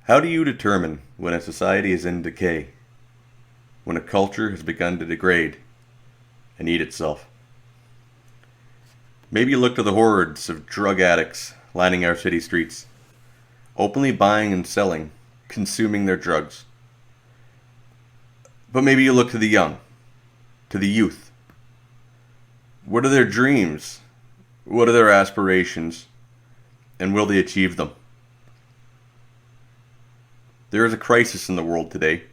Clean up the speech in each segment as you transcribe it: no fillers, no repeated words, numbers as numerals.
How do you determine when a society is in decay? When a culture has begun to degrade and eat itself? Maybe you look to the hordes of drug addicts lining our city streets, openly buying and selling, consuming their drugs. But maybe you look to the young, to the youth. What are their dreams? What are their aspirations? And will they achieve them? There is a crisis in the world today.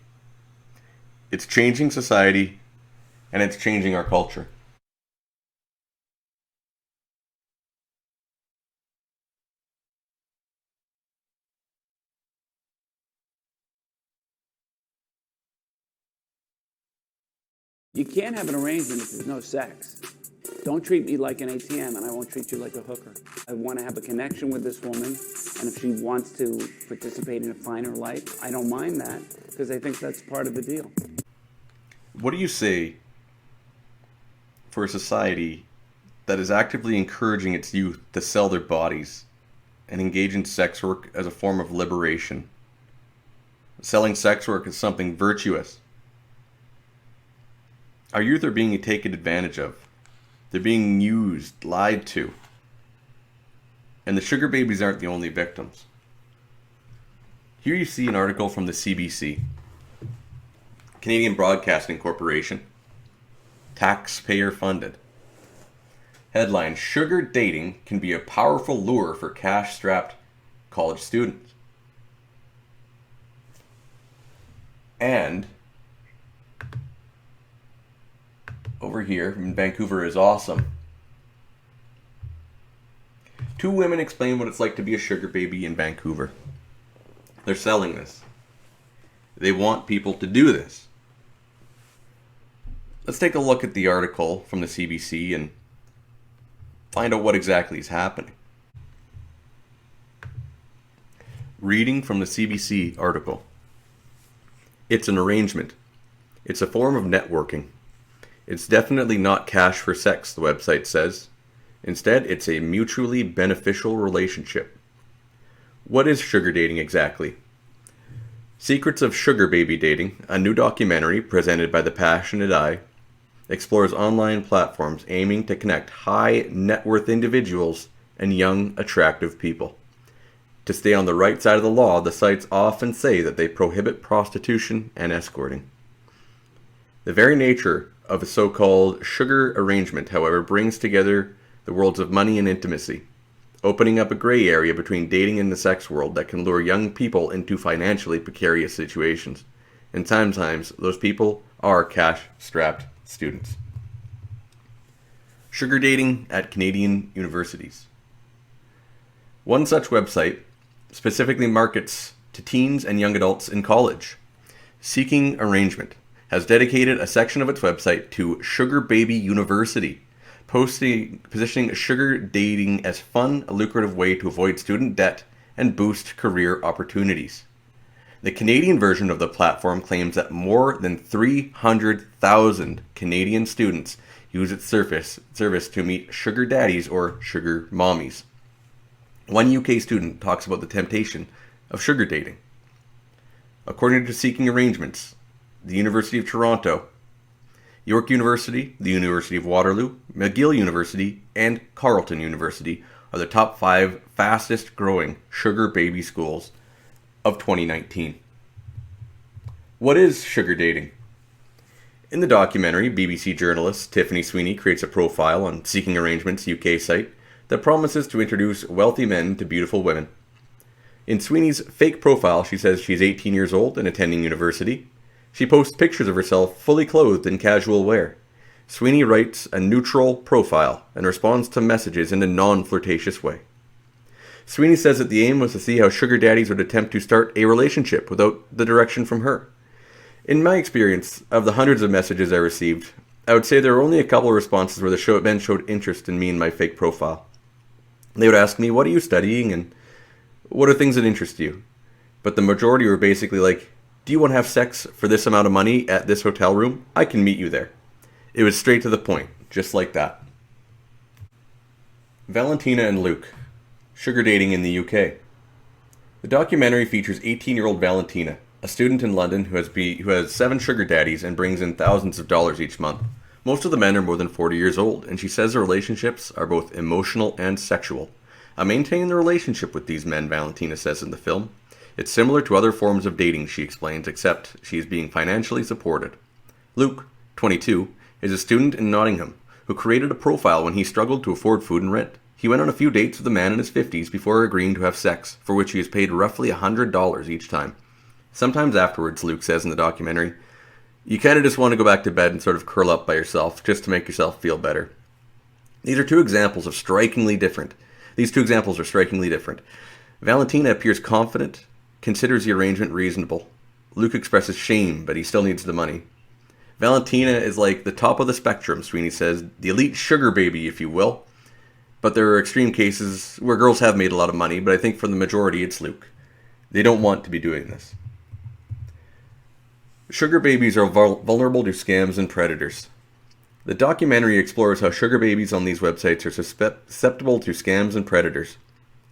It's changing society, and it's changing our culture. You can't have an arrangement if there's no sex. Don't treat me like an ATM and I won't treat you like a hooker. I want to have a connection with this woman, and if she wants to participate in a finer life, I don't mind that because I think that's part of the deal. What do you say for a society that is actively encouraging its youth to sell their bodies and engage in sex work as a form of liberation? Selling sex work is something virtuous. Our youth are being taken advantage of. They're being used, lied to. And the sugar babies aren't the only victims. Here you see an article from the CBC, Canadian Broadcasting Corporation, taxpayer funded. Headline: Sugar dating can be a powerful lure for cash-strapped college students. And over here in Vancouver is awesome. Two women explain what it's like to be a sugar baby in Vancouver. They're selling this. They want people to do this. Let's take a look at the article from the CBC and find out what exactly is happening. Reading from the CBC article. It's an arrangement. It's a form of networking. It's definitely not cash for sex, the website says. Instead, it's a mutually beneficial relationship. What is sugar dating exactly? Secrets of Sugar Baby Dating, a new documentary presented by The Passionate Eye, explores online platforms aiming to connect high net worth individuals and young, attractive people. To stay on the right side of the law, the sites often say that they prohibit prostitution and escorting. The very nature of a so-called sugar arrangement, however, brings together the worlds of money and intimacy, opening up a gray area between dating and the sex world that can lure young people into financially precarious situations. And sometimes those people are cash-strapped students. Sugar dating at Canadian universities. One such website specifically markets to teens and young adults in college. Seeking Arrangement has dedicated a section of its website to Sugar Baby University, positioning sugar dating as fun, a lucrative way to avoid student debt and boost career opportunities. The Canadian version of the platform claims that more than 300,000 Canadian students use its service to meet sugar daddies or sugar mommies. One UK student talks about the temptation of sugar dating. According to Seeking Arrangements, the University of Toronto, York University, the University of Waterloo, McGill University, and Carleton University are the top 5 fastest growing sugar baby schools of 2019. What is sugar dating? In the documentary, BBC journalist Tiffany Sweeney creates a profile on Seeking Arrangements UK site that promises to introduce wealthy men to beautiful women. In Sweeney's fake profile, she says she's 18 years old and attending university. She posts pictures of herself fully clothed in casual wear. Sweeney writes a neutral profile and responds to messages in a non-flirtatious way. Sweeney says that the aim was to see how sugar daddies would attempt to start a relationship without the direction from her. In my experience, of the hundreds of messages I received, I would say there were only a couple of responses where the men showed interest in me and my fake profile. They would ask me, "What are you studying?" and "What are things that interest you?" But the majority were basically like, "Do you want to have sex for this amount of money at this hotel room? I can meet you there." It was straight to the point, just like that. Valentina and Luke. Sugar dating in the UK. The documentary features 18-year-old Valentina, a student in London who has 7 sugar daddies and brings in thousands of dollars each month. Most of the men are more than 40 years old, and she says the relationships are both emotional and sexual. I maintain the relationship with these men, Valentina says in the film. It's similar to other forms of dating, she explains, except she is being financially supported. Luke, 22, is a student in Nottingham who created a profile when he struggled to afford food and rent. He went on a few dates with a man in his 50s before agreeing to have sex, for which he is paid roughly $100 each time. Sometimes afterwards, Luke says in the documentary, you kind of just want to go back to bed and sort of curl up by yourself just to make yourself feel better. These are two examples are strikingly different. Valentina appears confident, considers the arrangement reasonable. Luke expresses shame, but he still needs the money. Valentina is like the top of the spectrum, Sweeney says, the elite sugar baby, if you will. But there are extreme cases where girls have made a lot of money, but I think for the majority it's Luke. They don't want to be doing this. Sugar babies are vulnerable to scams and predators. The documentary explores how sugar babies on these websites are susceptible to scams and predators.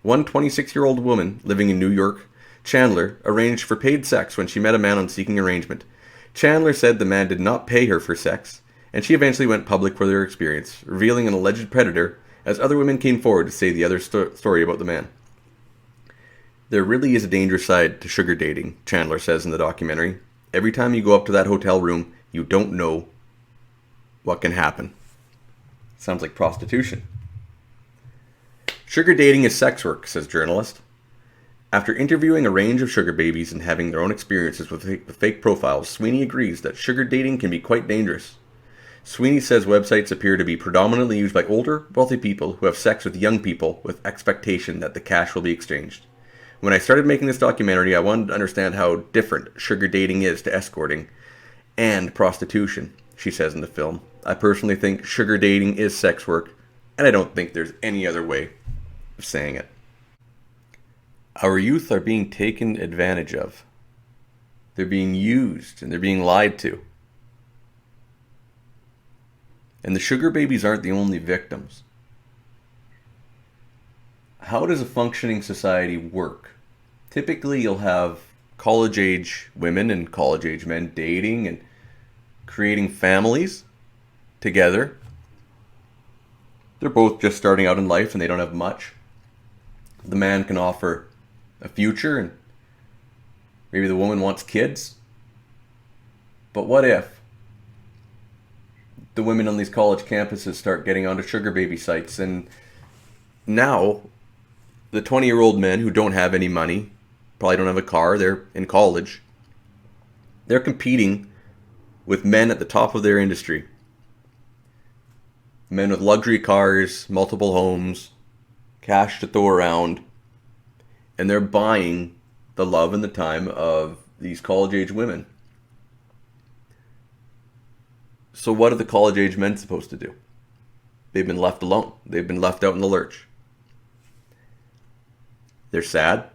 One 26-year-old woman living in New York, Chandler, arranged for paid sex when she met a man on Seeking Arrangement. Chandler said the man did not pay her for sex, and she eventually went public with her experience, revealing an alleged predator as other women came forward to say the other story about the man. There really is a dangerous side to sugar dating, Chandler says in the documentary. Every time you go up to that hotel room, you don't know what can happen. Sounds like prostitution. Sugar dating is sex work, says journalist. After interviewing a range of sugar babies and having their own experiences with fake profiles, Sweeney agrees that sugar dating can be quite dangerous. Sweeney says websites appear to be predominantly used by older, wealthy people who have sex with young people with expectation that the cash will be exchanged. When I started making this documentary, I wanted to understand how different sugar dating is to escorting and prostitution, she says in the film. I personally think sugar dating is sex work, and I don't think there's any other way of saying it. Our youth are being taken advantage of. They're being used, and they're being lied to. And the sugar babies aren't the only victims. How does a functioning society work? Typically, you'll have college-age women and college-age men dating and creating families together. They're both just starting out in life and they don't have much. The man can offer a future and maybe the woman wants kids. But what if the women on these college campuses start getting onto sugar baby sites, and now the 20-year-old men who don't have any money, probably don't have a car, they're in college, they're competing with men at the top of their industry. Men with luxury cars, multiple homes, cash to throw around, and they're buying the love and the time of these college-age women. So what are the college-age men supposed to do? They've been left alone. They've been left out in the lurch. They're sad.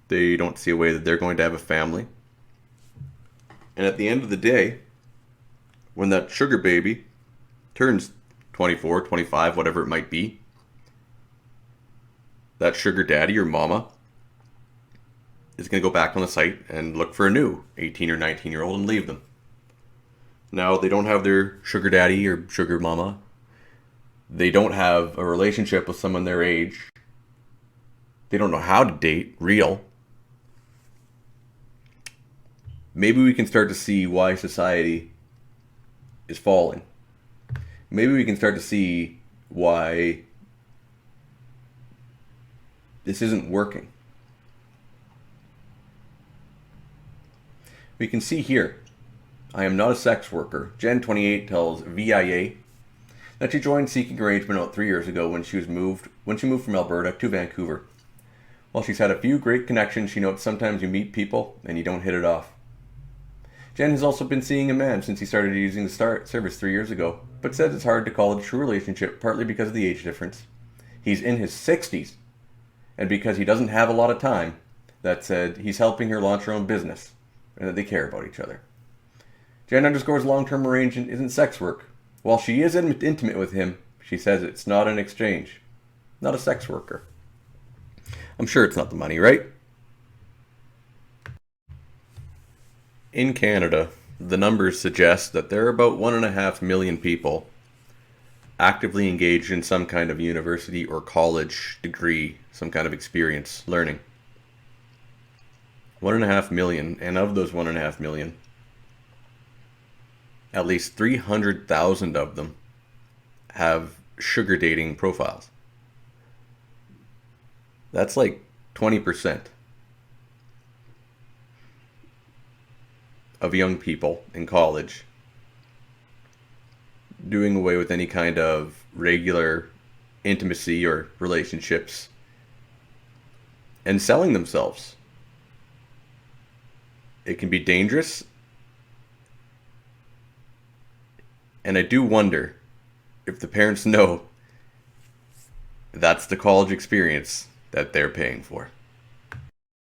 They don't see a way that they're going to have a family. And at the end of the day, when that sugar baby turns 24, 25, whatever it might be, that sugar daddy or mama is going to go back on the site and look for a new 18 or 19-year-old and leave them. Now, they don't have their sugar daddy or sugar mama. They don't have a relationship with someone their age. They don't know how to date real. Maybe we can start to see why society is falling. Maybe we can start to see why this isn't working. We can see here, I am not a sex worker. Jen, 28, tells VIA that she joined Seeking Arrangement about 3 years ago when she moved from Alberta to Vancouver. While she's had a few great connections, she notes sometimes you meet people and you don't hit it off. Jen has also been seeing a man since he started using the service 3 years ago, but says it's hard to call it a true relationship, partly because of the age difference. He's in his 60s, and because he doesn't have a lot of time, that said, he's helping her launch her own business, and that they care about each other. Jen underscores long-term arrangement isn't sex work. While she is intimate with him, she says it's not an exchange. Not a sex worker. I'm sure it's not the money, right? In Canada, the numbers suggest that there are about 1.5 million people actively engaged in some kind of university or college degree, some kind of experience learning. 1.5 million, and of those 1.5 million, at least 300,000 of them have sugar dating profiles. That's like 20% of young people in college doing away with any kind of regular intimacy or relationships and selling themselves. It can be dangerous. And I do wonder if the parents know that's the college experience that they're paying for.